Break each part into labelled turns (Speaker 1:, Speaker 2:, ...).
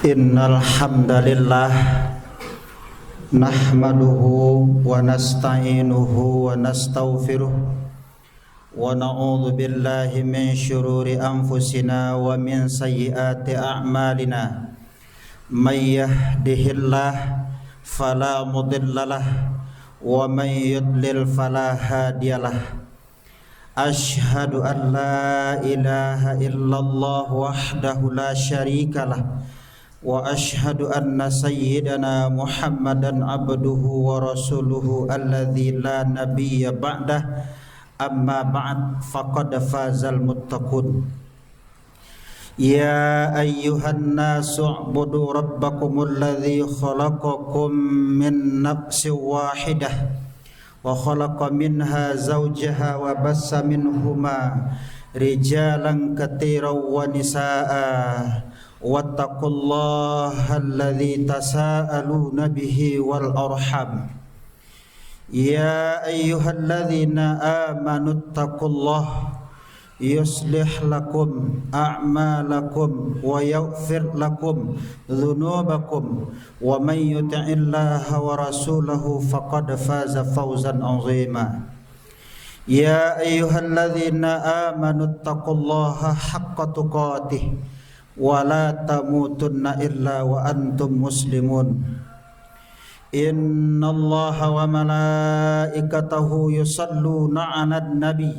Speaker 1: Innal hamdalillah nahmaduhu wa nasta'inuhu wa nastaghfiruh wa na'udzu billahi min shururi anfusina wa min sayyiati a'malina may yahdihillah fala mudhillalah wa may yudlil fala hadiyalah. Ashhadu an la ilaha illallah wahdahu la syarikalah wa ashhadu anna sayyidana Muhammadan abduhu wa rasuluhu alladzi la nabiyya ba'dah. Amma ba'd, faqad fazal muttaqun. Ya ayyuhan nasu u'budu rabbakumul ladzi khalaqakum min nafsin wahidah wa khalaqa minha zawjaha wa bassa minhuma rijalan katsiran wa nisaa'a wattaqullaha alladzi tasaaluna bihi wal arham. Ya ayyuhalladzina amanu taqullaha yuslih lakum a'malakum wa yaghfir lakum dhunubakum wa man yuti'illaha wa rasulahu faqad faza fawzan 'azima. Ya ayyuhalladzina amanu taqullaha haqqa tuqatih wa la tamutunna illa wa antum muslimun. Innallaha wa malaikatahu yusalluna 'alan nabi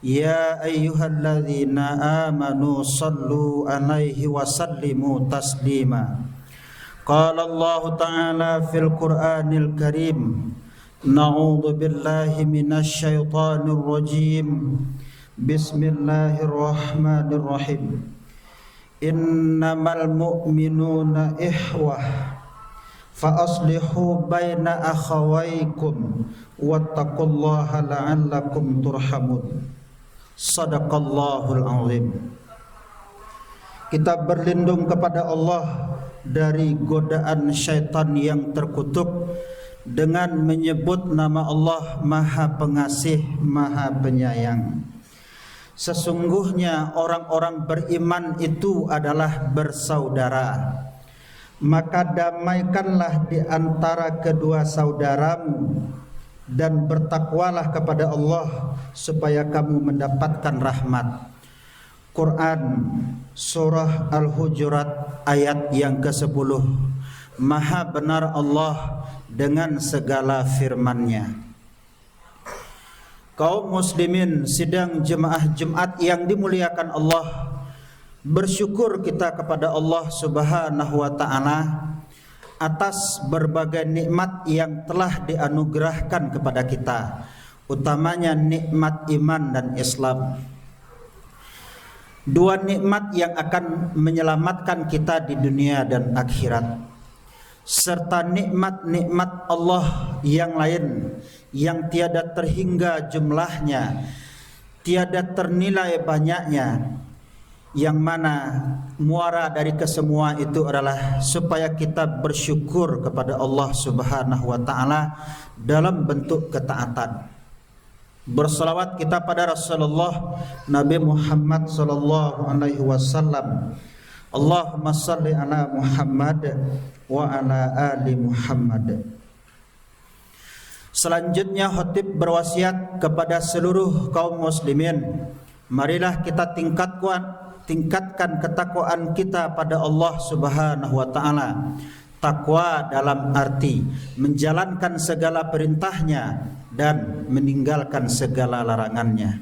Speaker 1: ya ayyuhalladzina amanu sallu 'alaihi wa sallimu taslima. Qala Allah ta'ala fil Qur'anil Karim, na'udzu billahi minasy syaithanir rajim. Bismillahirrahmanirrahim. Innamal mu'minuna ikhwah fa aslihu baina akhawaykum wattaqullaha la'allakum turhamun. Shadaqallahul azim. Kita berlindung kepada Allah dari godaan syaitan yang terkutuk dengan menyebut nama Allah Maha Pengasih, Maha Penyayang. Sesungguhnya orang-orang beriman itu adalah bersaudara. Maka damaikanlah di antara kedua saudaramu dan bertakwalah kepada Allah supaya kamu mendapatkan rahmat. Quran Surah Al-Hujurat ayat yang ke-10. Maha benar Allah dengan segala firman-Nya. Kaum muslimin sidang jemaah Jumat yang dimuliakan Allah, bersyukur kita kepada Allah Subhanahu wa ta'ala atas berbagai nikmat yang telah dianugerahkan kepada kita, utamanya nikmat iman dan Islam. Dua nikmat yang akan menyelamatkan kita di dunia dan akhirat, serta nikmat-nikmat Allah yang lain yang tiada terhingga jumlahnya, tiada ternilai banyaknya, yang mana muara dari kesemua itu adalah supaya kita bersyukur kepada Allah Subhanahu wa ta'ala dalam bentuk ketaatan. Berselawat kita pada Rasulullah Nabi Muhammad sallallahu alaihi wasallam. Allahumma salli ala Muhammad wa ala ali Muhammad. Selanjutnya khatib berwasiat kepada seluruh kaum muslimin, marilah kita tingkatkan ketakwaan kita pada Allah Subhanahu wa ta'ala. Takwa dalam arti menjalankan segala perintahnya dan meninggalkan segala larangannya.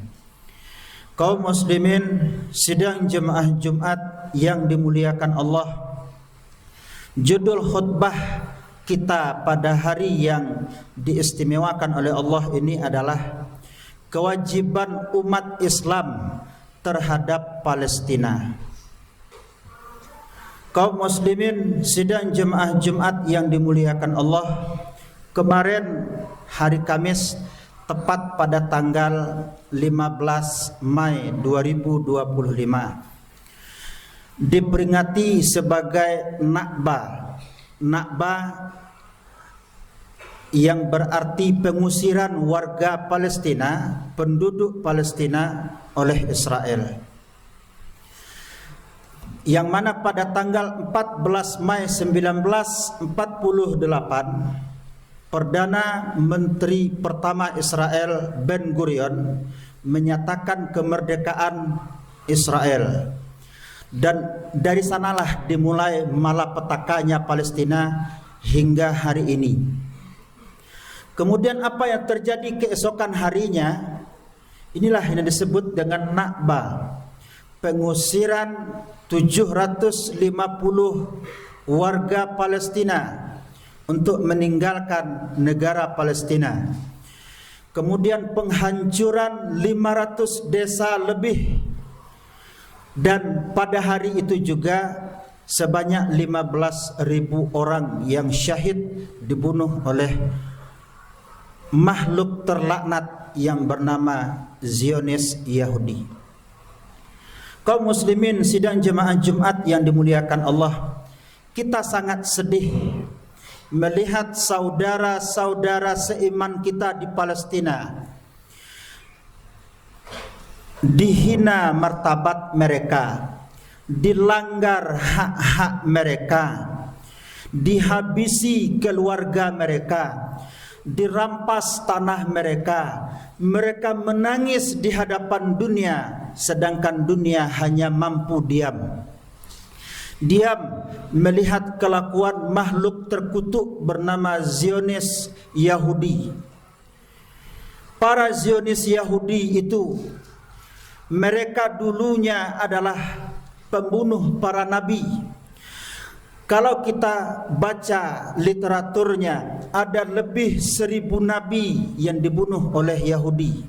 Speaker 1: Kaum muslimin sidang jemaah Jumat yang dimuliakan Allah, judul khutbah kita pada hari yang diistimewakan oleh Allah ini adalah kewajiban umat Islam terhadap Palestina. Kaum muslimin sidang jemaah Jumat yang dimuliakan Allah, kemarin hari Kamis tepat pada tanggal 15 Mei 2025 diperingati sebagai Nakba. Nakba yang berarti pengusiran warga Palestina, penduduk Palestina oleh Israel. yang mana pada tanggal 14 Mei 1948 Perdana Menteri pertama Israel Ben Gurion menyatakan kemerdekaan Israel, dan dari sanalah dimulai malapetakannya Palestina hingga hari ini. Kemudian apa yang terjadi keesokan harinya, inilah yang disebut dengan Nakba, pengusiran 750 warga Palestina untuk meninggalkan negara Palestina. Kemudian penghancuran 500 desa lebih, dan pada hari itu juga sebanyak 15.000 orang yang syahid dibunuh oleh makhluk terlaknat yang bernama Zionis Yahudi. Kaum muslimin sidang jemaah Jumat yang dimuliakan Allah, kita sangat sedih melihat saudara-saudara seiman kita di Palestina dihina martabat mereka, dilanggar hak-hak mereka, dihabisi keluarga mereka, dirampas tanah mereka. Mereka menangis di hadapan dunia, sedangkan dunia hanya mampu diam melihat kelakuan makhluk terkutuk bernama Zionis Yahudi. Para Zionis Yahudi itu, mereka dulunya adalah pembunuh para nabi. Kalau kita baca literaturnya, ada lebih 1.000 nabi yang dibunuh oleh Yahudi.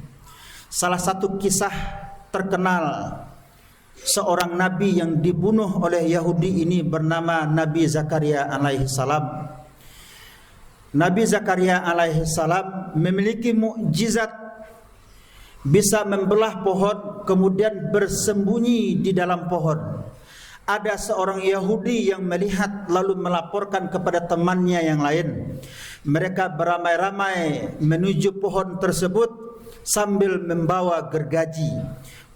Speaker 1: Salah satu kisah terkenal seorang nabi yang dibunuh oleh Yahudi ini bernama Nabi Zakaria alaihissalam. Nabi Zakaria alaihissalam memiliki mukjizat, bisa membelah pohon kemudian bersembunyi di dalam pohon. Ada seorang Yahudi yang melihat lalu melaporkan kepada temannya yang lain. Mereka beramai-ramai menuju pohon tersebut sambil membawa gergaji.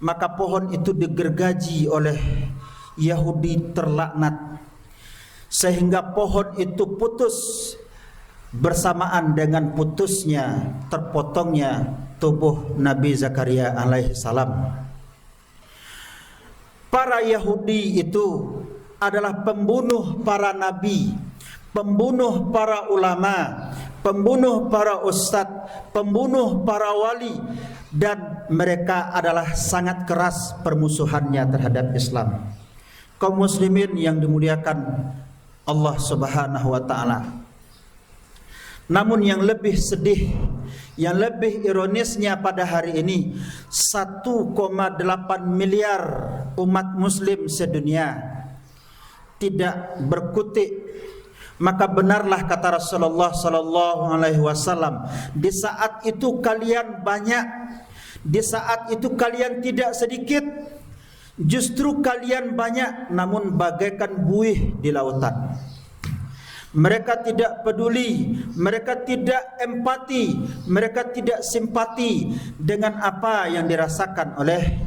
Speaker 1: Maka pohon itu digergaji oleh Yahudi terlaknat, sehingga pohon itu putus bersamaan dengan putusnya, terpotongnya tubuh Nabi Zakaria alaihissalam. Para Yahudi itu adalah pembunuh para nabi, pembunuh para ulama, pembunuh para ustadz, pembunuh para wali, dan mereka adalah sangat keras permusuhannya terhadap Islam. Kaum muslimin yang dimuliakan Allah Subhanahu wa taala. Namun yang lebih sedih, yang lebih ironisnya pada hari ini, 1,8 miliar umat muslim sedunia tidak berkutik. Maka benarlah kata Rasulullah sallallahu alaihi wasallam, di saat itu kalian banyak, di saat itu kalian tidak sedikit, justru kalian banyak namun bagaikan buih di lautan. Mereka tidak peduli, mereka tidak empati, mereka tidak simpati dengan apa yang dirasakan oleh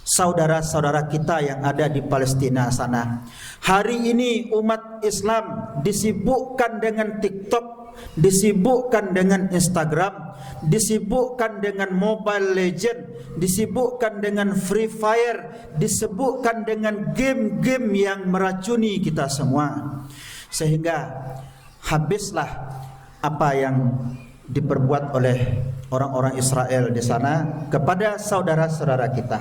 Speaker 1: saudara-saudara kita yang ada di Palestina sana. Hari ini umat Islam disibukkan dengan TikTok, disibukkan dengan Instagram, disibukkan dengan Mobile Legend, disibukkan dengan Free Fire, disibukkan dengan game-game yang meracuni kita semua. Sehingga habislah apa yang diperbuat oleh orang-orang Israel di sana kepada saudara-saudara kita.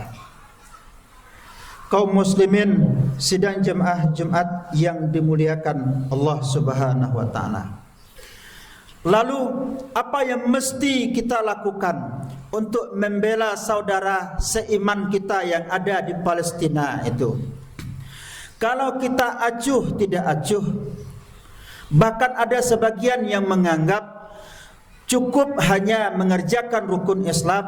Speaker 1: Kaum muslimin sidang jemaah Jumat yang dimuliakan Allah Subhanahu wa taala. Lalu apa yang mesti kita lakukan untuk membela saudara seiman kita yang ada di Palestina itu? Kalau kita acuh tidak acuh, bahkan ada sebagian yang menganggap cukup hanya mengerjakan rukun Islam,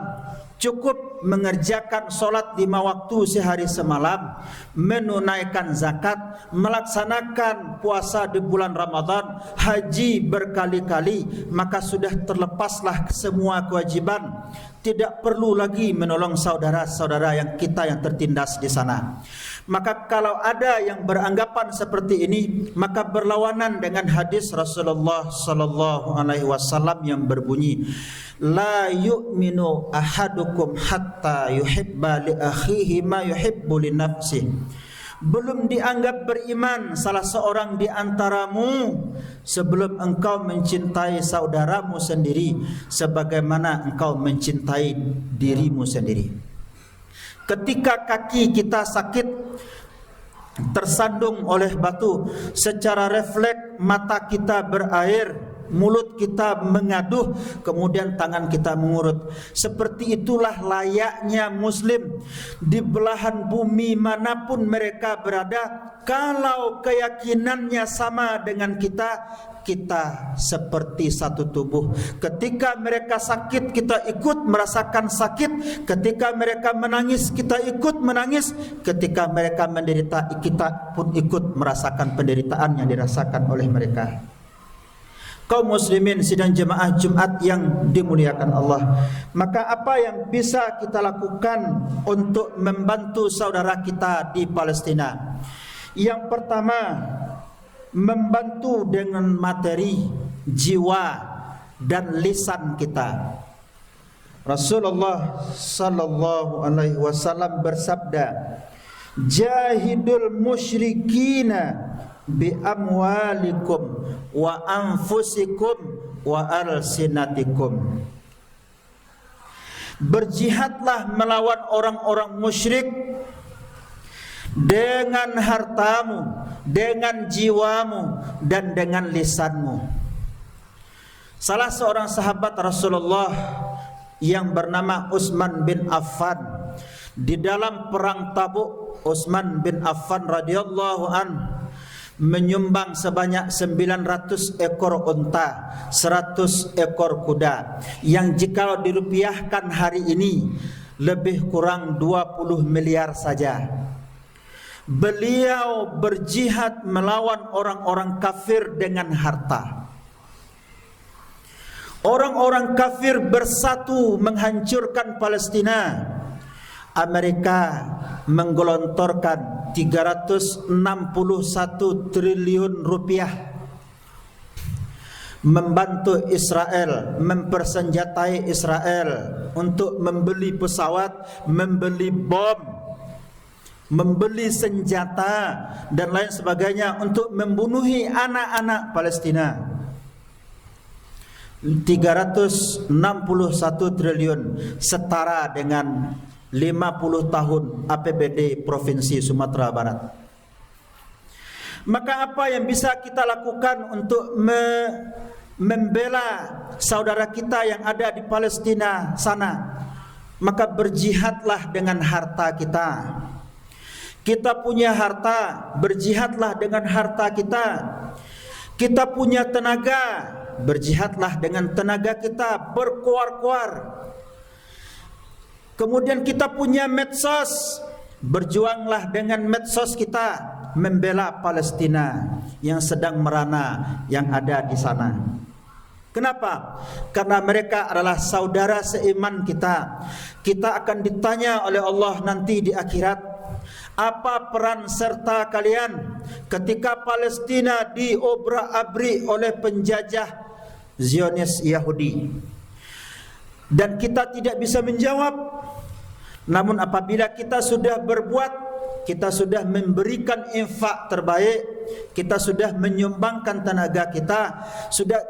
Speaker 1: cukup mengerjakan solat 5 waktu sehari semalam, menunaikan zakat, melaksanakan puasa di bulan Ramadan, haji berkali-kali, maka sudah terlepaslah semua kewajiban. Tidak perlu lagi menolong saudara-saudara yang tertindas di sana. Maka kalau ada yang beranggapan seperti ini, maka berlawanan dengan hadis Rasulullah sallallahu alaihi wasallam yang berbunyi, la yu'minu ahadukum hatta yuhibba li akhihi ma yuhibbu li nafsihi. Belum dianggap beriman salah seorang di antaramu sebelum engkau mencintai saudaramu sendiri sebagaimana engkau mencintai dirimu sendiri. Ketika kaki kita sakit, tersandung oleh batu, secara refleks mata kita berair, mulut kita mengaduh, kemudian tangan kita mengurut. Seperti itulah layaknya muslim di belahan bumi manapun mereka berada. Kalau keyakinannya sama dengan kita, kita seperti satu tubuh. Ketika mereka sakit, kita ikut merasakan sakit. Ketika mereka menangis, kita ikut menangis. Ketika mereka menderita, kita pun ikut merasakan penderitaan yang dirasakan oleh mereka. Kaum muslimin sidang jemaah Jumat yang dimuliakan Allah, maka apa yang bisa kita lakukan untuk membantu saudara kita di Palestina? Yang pertama, membantu dengan materi, jiwa dan lisan kita. Rasulullah sallallahu alaihi wasallam bersabda, "Jahidul musyrikina bi amwalikum wa anfusikum wa alsinatikum." Berjihadlah melawan orang-orang musyrik dengan hartamu, dengan jiwamu, dan dengan lisanmu. Salah seorang sahabat Rasulullah yang bernama Utsman bin Affan, di dalam perang Tabuk, Utsman bin Affan radhiyallahu anhu menyumbang sebanyak 900 ekor unta, 100 ekor kuda, yang jika dirupiahkan hari ini lebih kurang 20 miliar saja. Beliau berjihad melawan orang-orang kafir dengan harta. Orang-orang kafir bersatu menghancurkan Palestina. Amerika menggelontorkan 361 triliun rupiah membantu Israel, mempersenjatai Israel untuk membeli pesawat, membeli bom, membeli senjata dan lain sebagainya untuk membunuhi anak-anak Palestina. 361 triliun setara dengan 50 tahun APBD Provinsi Sumatera Barat. Maka apa yang bisa kita lakukan untuk membela saudara kita yang ada di Palestina sana? Maka berjihadlah dengan harta kita. Kita punya harta, berjihadlah dengan harta kita. Kita punya tenaga, berjihadlah dengan tenaga kita, berkuar-kuar. Kemudian kita punya medsos, berjuanglah dengan medsos kita membela Palestina yang sedang merana yang ada di sana. Kenapa? Karena mereka adalah saudara seiman kita. Kita akan ditanya oleh Allah nanti di akhirat, apa peran serta kalian ketika Palestina diobrak-abrik oleh penjajah Zionis Yahudi? Dan kita tidak bisa menjawab. Namun apabila kita sudah berbuat, kita sudah memberikan infak terbaik, kita sudah menyumbangkan tenaga kita,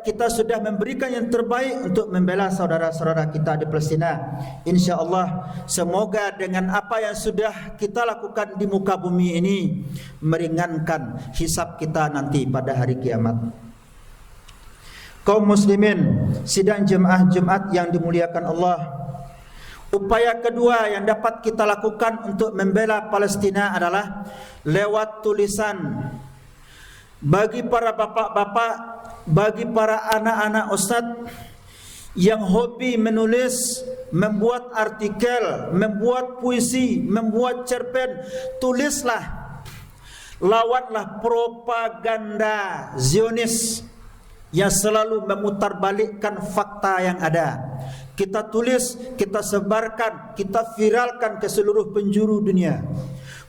Speaker 1: kita sudah memberikan yang terbaik untuk membela saudara-saudara kita di Palestina. InsyaAllah semoga dengan apa yang sudah kita lakukan di muka bumi ini meringankan hisab kita nanti pada hari kiamat. Kaum muslimin sidang jemaah Jumat yang dimuliakan Allah, upaya kedua yang dapat kita lakukan untuk membela Palestina adalah lewat tulisan. Bagi para bapak-bapak, bagi para anak-anak ustaz yang hobi menulis, membuat artikel, membuat puisi, membuat cerpen, tulislah. Lawanlah propaganda Zionis yang selalu memutarbalikkan fakta yang ada. Kita tulis, kita sebarkan, kita viralkan ke seluruh penjuru dunia.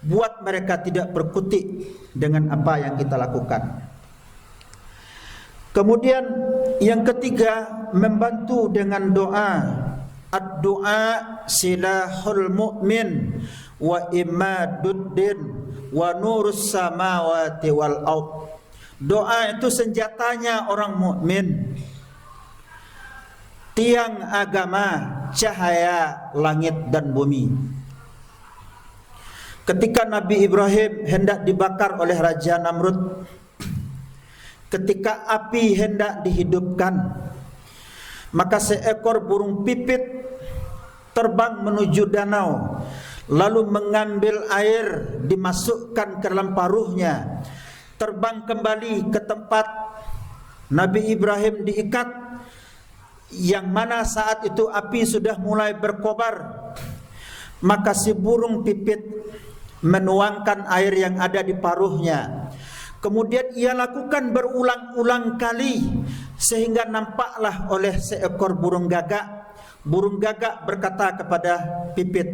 Speaker 1: Buat mereka tidak berkutik dengan apa yang kita lakukan. Kemudian yang ketiga, membantu dengan doa. Ad-du'a silahul mu'min wa imaduddin wa nurus samawati wal ard. Doa itu senjatanya orang mukmin, tiang agama, cahaya langit dan bumi. Ketika Nabi Ibrahim hendak dibakar oleh Raja Namrud, ketika api hendak dihidupkan, maka seekor burung pipit terbang menuju danau, lalu mengambil air, dimasukkan ke dalam paruhnya, terbang kembali ke tempat Nabi Ibrahim diikat, yang mana saat itu api sudah mulai berkobar. Maka si burung pipit menuangkan air yang ada di paruhnya. Kemudian ia lakukan berulang-ulang kali, sehingga nampaklah oleh seekor burung gagak. Burung gagak berkata kepada pipit,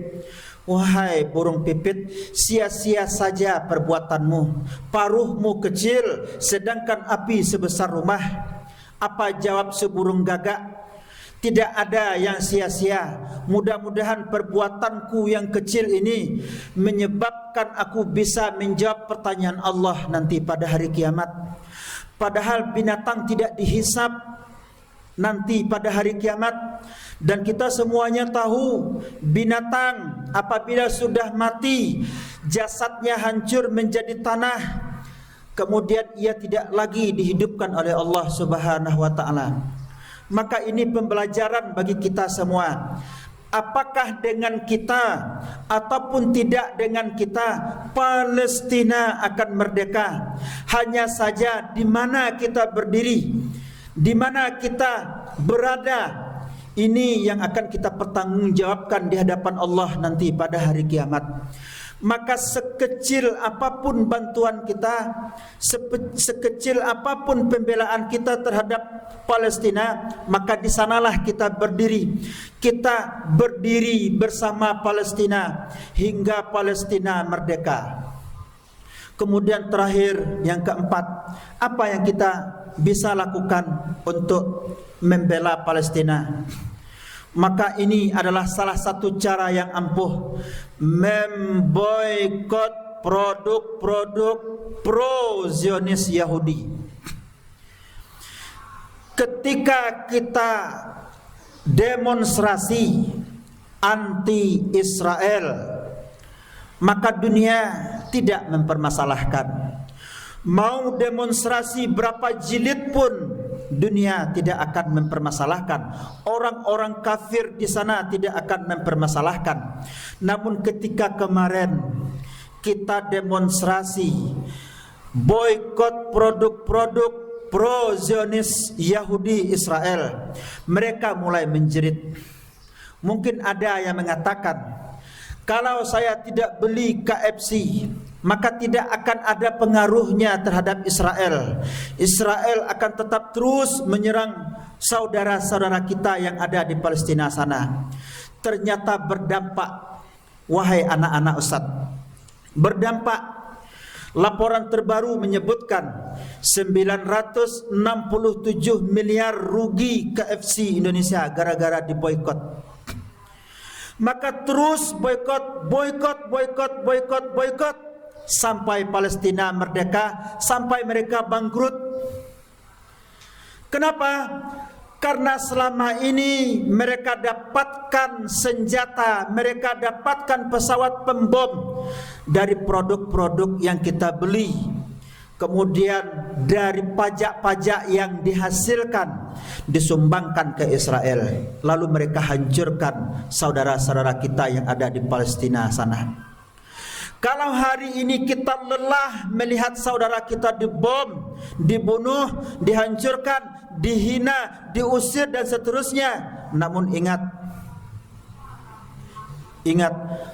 Speaker 1: "Wahai burung pipit, sia-sia saja perbuatanmu. Paruhmu kecil, sedangkan api sebesar rumah." Apa jawab si burung gagak? "Tidak ada yang sia-sia. Mudah-mudahan perbuatanku yang kecil ini menyebabkan aku bisa menjawab pertanyaan Allah nanti pada hari kiamat. Padahal binatang tidak dihisab nanti pada hari kiamat, dan kita semuanya tahu binatang apabila sudah mati, jasadnya hancur menjadi tanah, kemudian ia tidak lagi dihidupkan oleh Allah Subhanahu wa taala. Maka ini pembelajaran bagi kita semua. Apakah dengan kita ataupun tidak dengan kita, Palestina akan merdeka. Hanya saja di mana kita berdiri, di mana kita berada, ini yang akan kita pertanggungjawabkan di hadapan Allah nanti pada hari kiamat. Maka sekecil apapun bantuan kita, sekecil apapun pembelaan kita terhadap Palestina, maka di sanalah kita berdiri. Kita berdiri bersama Palestina hingga Palestina merdeka. Kemudian terakhir, yang keempat, apa yang kita bisa lakukan untuk membela Palestina? Maka ini adalah salah satu cara yang ampuh, memboikot produk-produk pro-Zionis Yahudi. Ketika kita demonstrasi anti-Israel, maka dunia tidak mempermasalahkan. Mau demonstrasi berapa jilid pun, dunia tidak akan mempermasalahkan. Orang-orang kafir di sana tidak akan mempermasalahkan. Namun ketika kemarin kita demonstrasi boikot produk-produk pro-Zionis Yahudi Israel, mereka mulai menjerit. Mungkin ada yang mengatakan, kalau saya tidak beli KFC, maka tidak akan ada pengaruhnya terhadap Israel. Israel akan tetap terus menyerang saudara-saudara kita yang ada di Palestina sana. Ternyata berdampak, wahai anak-anak Ustaz, berdampak. Laporan terbaru menyebutkan 967 miliar rugi KFC Indonesia gara-gara diboikot. Maka terus boikot sampai Palestina merdeka, sampai mereka bangkrut. Kenapa? Karena selama ini mereka dapatkan senjata, mereka dapatkan pesawat pembom dari produk-produk yang kita beli. Kemudian dari pajak-pajak yang dihasilkan disumbangkan ke Israel. Lalu mereka hancurkan saudara-saudara kita yang ada di Palestina sana. Kalau hari ini kita lelah melihat saudara kita dibom, dibunuh, dihancurkan, dihina, diusir dan seterusnya, namun ingat,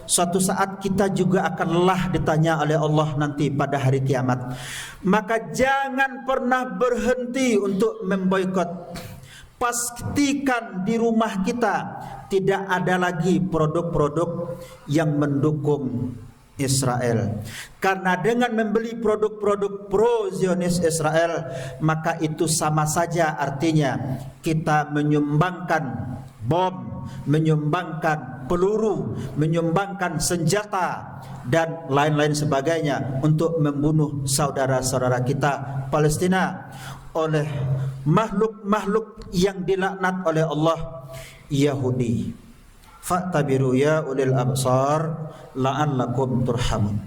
Speaker 1: suatu saat kita juga akan lelah ditanya oleh Allah nanti pada hari kiamat. Maka jangan pernah berhenti untuk memboikot. Pastikan di rumah kita tidak ada lagi produk-produk yang mendukung Israel. Karena dengan membeli produk-produk pro-Zionis Israel, maka itu sama saja artinya kita menyumbangkan bom, menyumbangkan peluru, menyumbangkan senjata dan lain-lain sebagainya untuk membunuh saudara-saudara kita Palestina oleh makhluk-makhluk yang dilaknat oleh Allah, Yahudi. Fa'tabiru ya ulil absar la'allakum turhamun.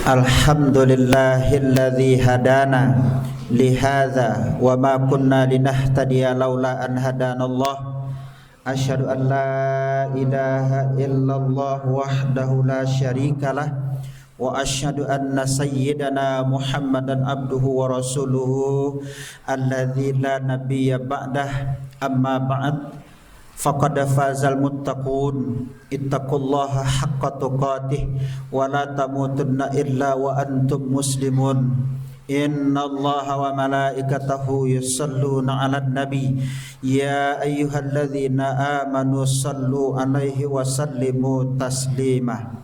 Speaker 1: Alhamdulillahilladzi hadana lihadza wa ma kunna linahtadiya laula an hadanallah. Asyhadu an la ilaha illallah wahdahu la syarikalah wa asyhadu anna sayyidana Muhammadan abduhu wa rasuluhu alladzi la nabiyya ba'dah. Amma ba'd, faqad fazal muttaqun ittaqullaha haqqa tuqatih wa la tamutunna illa wa antum muslimun. Innallaha wa malaikatahu yusalluna 'alan nabi ya ayyuhalladzina amanu sallu 'alaihi wa sallimu taslima.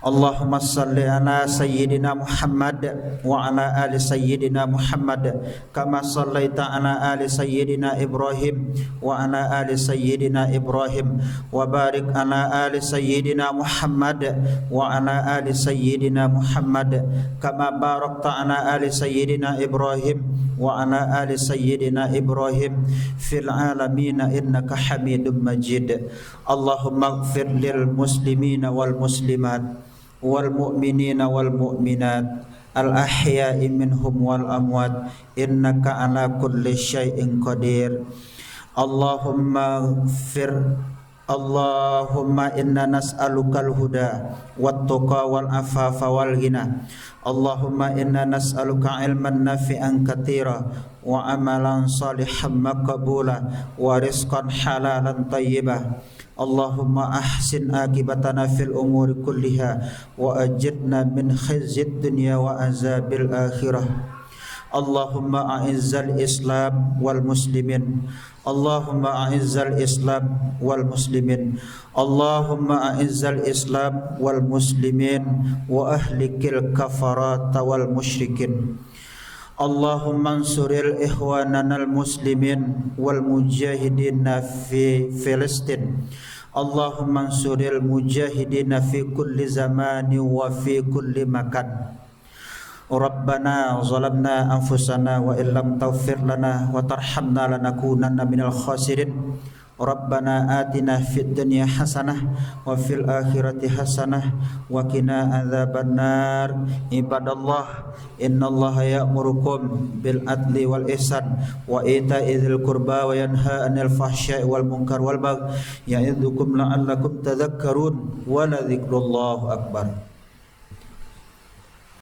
Speaker 1: Allahumma salli ala sayyidina Muhammad wa ala ali sayyidina Muhammad kama sallaita ala ali sayyidina Ibrahim wa ala ali sayyidina Ibrahim wa barik ala ali sayyidina Muhammad wa ala ali sayyidina Muhammad kama barakta ala ali sayyidina Ibrahim wa ala ali sayyidina Ibrahim fil alamin innaka Hamidum Majid. Allahumma ighfir lil muslimina wal muslimat wal mu'minina wal mu'minat al ahya'i minhum wal amwat innaka ala kulli syai'in qadir. Allahumma inna nas'alukal huda wat tuqa wal afafa wal ghina. Allahumma inna nas'aluka ilman nafi'an katira wa amalan salihan maqbula wa rizqan halalan tayyibah. Allahumma ahsin akibatana fil umuri kulliha wa ajirna min khizyid dunya wa azabil akhirah. Allahumma a'izzal islam wal muslimin. Allahumma a'izzal islam wal muslimin. Allahumma a'izzal islam wal muslimin wa ahlikil kafarata wal musyrikin. Allahumma ansuril ikhwananal muslimin wal mujahidina fi Filistin. Allahumma ansuril mujahidina fi kulli zamani wa fi kulli makan. Rabbana zalamna anfusana wa illam taghfir lana wa tarhamna lanakunanna minal khasirin. Rabbana atina fid dunya hasanah wa fil akhirati hasanah wa qina adzabannar. Ibadallah, innallaha ya'murukum bil adli wal ihsan wa ita'i dzil qurba wa yanha 'anil fahsya'i wal munkar wal baghi ya'idzukum la'allakum tadhakkarun wa la dzikrullahu akbar.